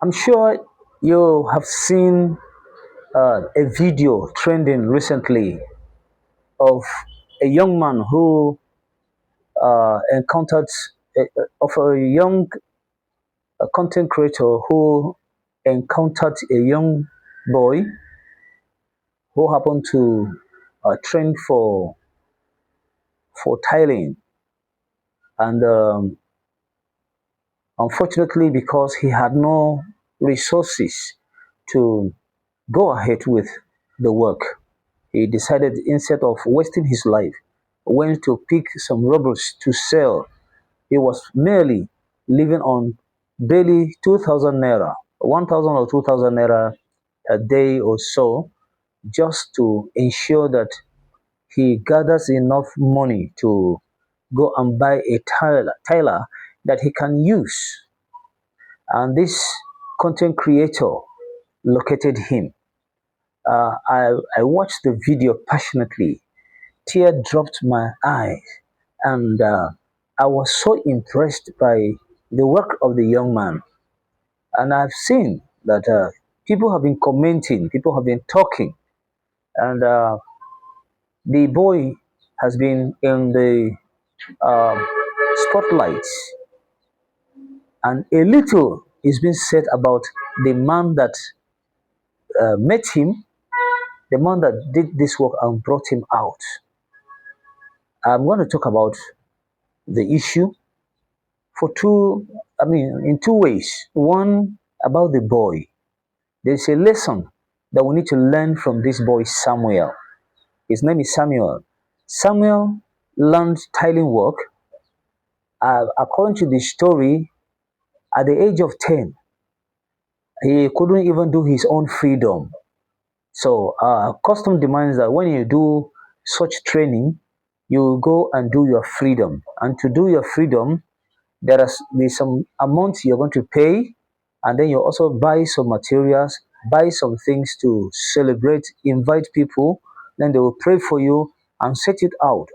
I'm sure you have seen a video trending recently of a young man who encountered of a young content creator who encountered a young boy who happened to train for tiling, and unfortunately, because he had no resources to go ahead with the work, he decided, instead of wasting his life, went to pick some rubbish to sell. He was merely living on barely 2,000 naira, 1,000 or 2,000 naira a day or so, just to ensure that he gathers enough money to go and buy a tiler that he can use. And this content creator located him. I watched the video passionately. Tear dropped my eyes, and I was so impressed by the work of the young man. And I've seen that people have been commenting, people have been talking, and the boy has been in the uh, spotlight, and a little is being said about the man that met him, the man that did this work and brought him out. I'm going to talk about the issue for in two ways. One, about the boy. There's a lesson that we need to learn from this boy, Samuel. His name is Samuel. Samuel learned tiling work, according to the story, at the age of 10. He couldn't even do his own freedom. So, custom demands that when you do such training, you go and do your freedom. And to do your freedom, there's some amount you're going to pay, and then you also buy some materials, buy some things to celebrate, invite people, then they will pray for you and set you out.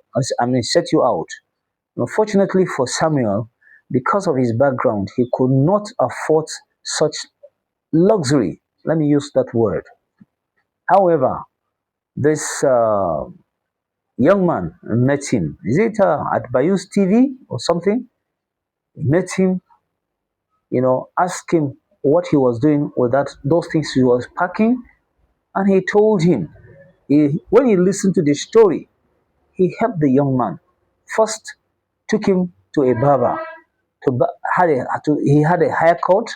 Unfortunately for Samuel, because of his background, he could not afford such luxury. Let me use that word. However, this young man met him. Is it at Bayous TV or something? He met him, asked him what he was doing with those things he was packing, and he told him. When he listened to the story, he helped the young man. First, took him to a barber. He had a haircut,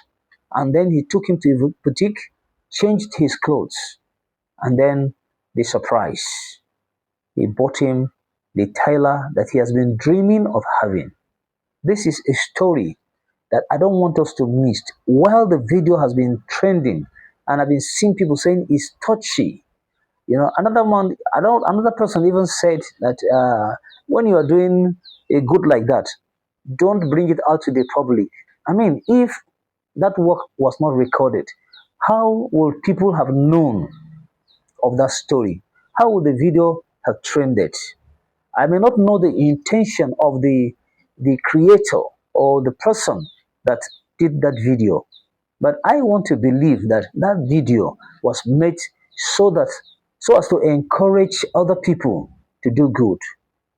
and then he took him to a boutique, changed his clothes, and then the surprise. He bought him the tailor that he has been dreaming of having. This is a story that I don't want us to miss. While the video has been trending, and I've been seeing people saying it's touchy, another person even said that when you are doing a good like that, don't bring it out to the public. I mean, if that work was not recorded, how will people have known of that story? How would the video have trended? I may not know the intention of the creator or the person that did that video, but I want to believe that that video was made so as to encourage other people to do good.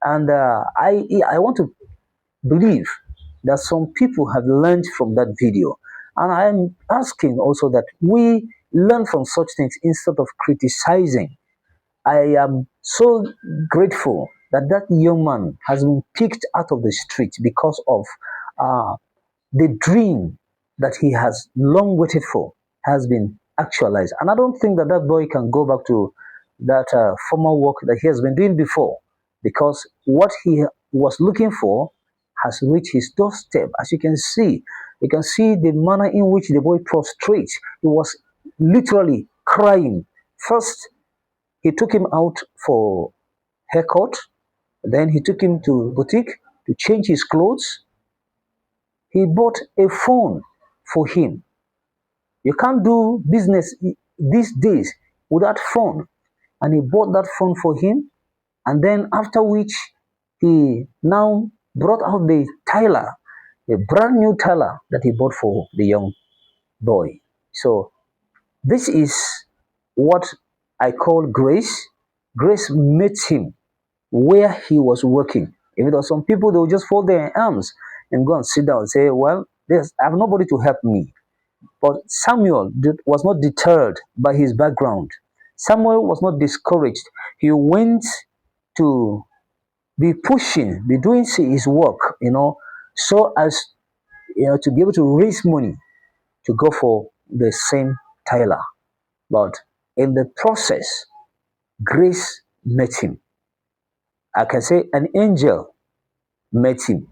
And I want to believe that some people have learned from that video. And I'm asking also that we learn from such things instead of criticizing. I am so grateful that that young man has been picked out of the street because of uh, the dream that he has long waited for has been actualized. And I don't think that that boy can go back to that former work that he has been doing before, because what he was looking for has reached his doorstep. As you can see the manner in which the boy prostrates. He was literally crying. First, he took him out for haircut. Then he took him to boutique to change his clothes. He bought a phone for him. You can't do business these days without phone. And he bought that phone for him. And then after which, he now brought out the Tyler, a brand new Tyler that he bought for the young boy. So this is what I call grace. Grace met him where he was working. If it was some people, they would just fold their arms and go and sit down and say, well, I have nobody to help me. But Samuel was not deterred by his background. Samuel was not discouraged. He went to be pushing, be doing his work, so as to be able to raise money to go for the same tailor. But in the process, grace met him. I can say an angel met him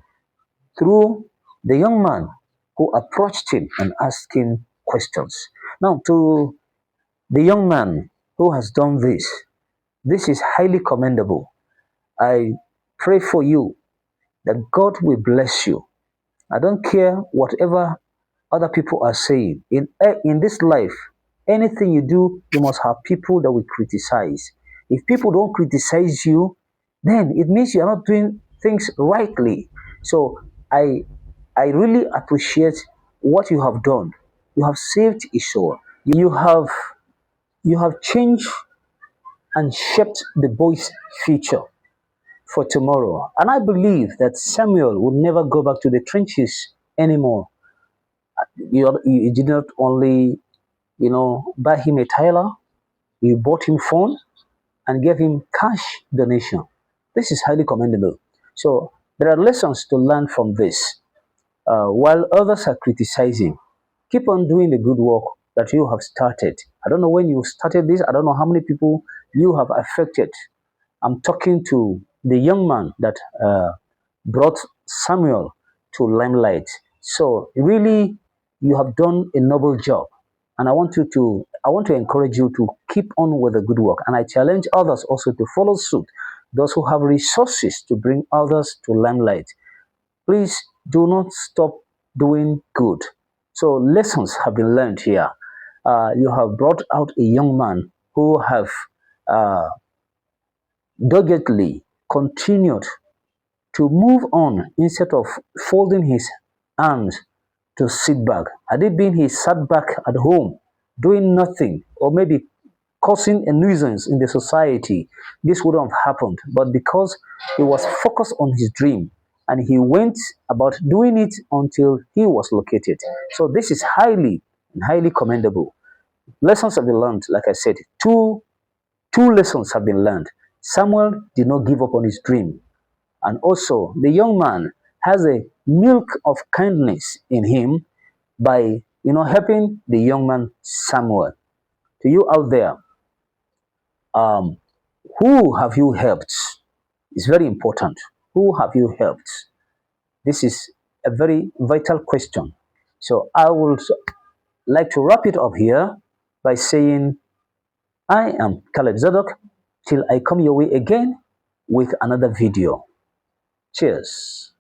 through the young man who approached him and asked him questions. Now, to the young man who has done this is highly commendable. I pray for you that God will bless you. I don't care whatever other people are saying. In this life, anything you do, you must have people that will criticize. If people don't criticize you, then it means you are not doing things rightly. So I I really appreciate what you have done. You have saved a soul. You have changed and shaped the boy's future for tomorrow. And I believe that Samuel will never go back to the trenches anymore. You did not only, buy him a tailor, you bought him phone and gave him cash donation. This is highly commendable. So there are lessons to learn from this. While others are criticizing, keep on doing the good work that you have started. I don't know when you started this. I don't know how many people you have affected. I'm talking to the young man that brought Samuel to limelight. So really, you have done a noble job, and I want to encourage you to keep on with the good work. And I challenge others also to follow suit. Those who have resources to bring others to limelight, please do not stop doing good. So lessons have been learned here. You have brought out a young man who have uh, doggedly continued to move on instead of folding his arms to sit back. Had it been he sat back at home doing nothing, or maybe causing a nuisance in the society, this wouldn't have happened. But because he was focused on his dream and he went about doing it until he was located. So this is highly commendable. Lessons have been learned, like I said. Two lessons have been learned. Samuel did not give up on his dream. And also, the young man has a milk of kindness in him by, helping the young man Samuel. To you out there, um, who have you helped? It's very important. Who have you helped? This is a very vital question. So I would like to wrap it up here by saying, I am Caleb Zadok. Till I come your way again with another video. Cheers.